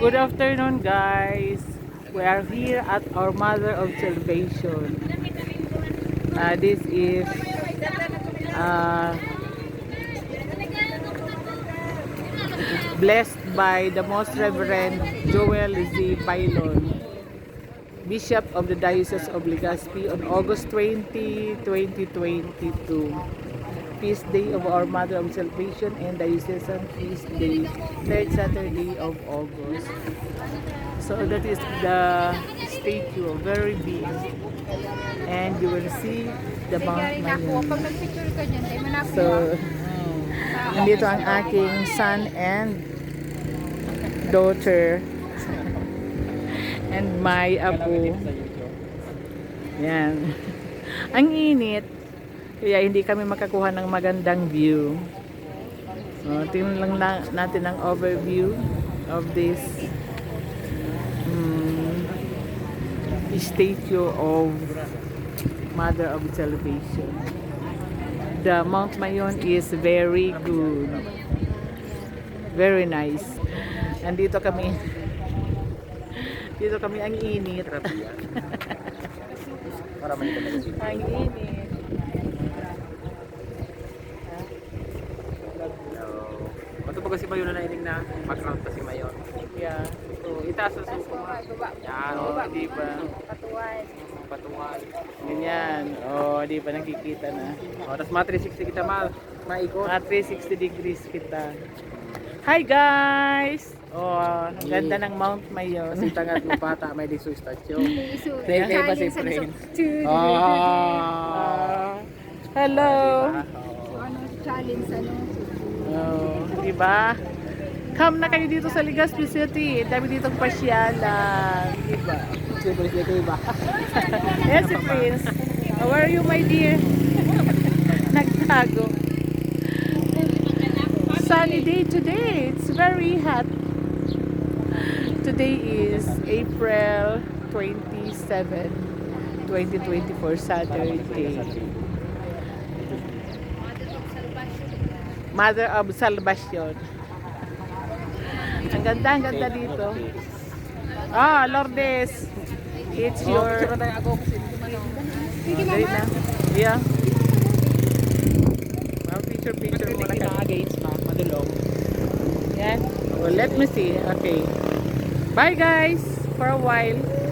Good afternoon, guys. We are here at our Mother of Salvation. This is uh, blessed by the Most Reverend Joel Z. Pailon, Bishop of the Diocese of Legazpi, on August 20, 2022. Feast Day of our Mother of Salvation and Diocesan Feast Day, third Saturday of August. So that is the statue, very big. And you will see the Mount Mayon. So, nandito ang aking son and daughter and my apo. Yan. Ang init. Kaya hindi kami makakuha ng magandang view. So, tingnan lang natin ang overview of this statue of Mother of Salvation. The Mount Mayon is very good. Very nice. Nandito kami. Dito kami ang init. Ang init. Ito ba kasi mayon na nailing na background pa si Mayon? Yeah. So, itaas sa suko. Yan, Di ba? patuwan. Ganyan. Di ba nakikita na? Tapos mga 360 kita maikot. Mga 360 degrees kita. Hi guys! Ang ganda ng Mount Mayon. Kasi tangat mo pata, may diso statue. Kaya ba si friend? Hello! Challenge Di ba? Come na kayo dito sa Legazpi City. Dami ditong pasyalan. Di ba? Siyempre siya kayo ba? Yes, si Prince. How are you, my dear? Nagtago. Sunny day today. It's very hot. Today is April 27, 2024, Saturday. Mother of Salvation. Ang ganda dito. Lourdes. It's your... Dali na. Yeah. Picture mo na ka. Against na, madulong. Yan. Well, let me see. Okay. Bye guys. For a while.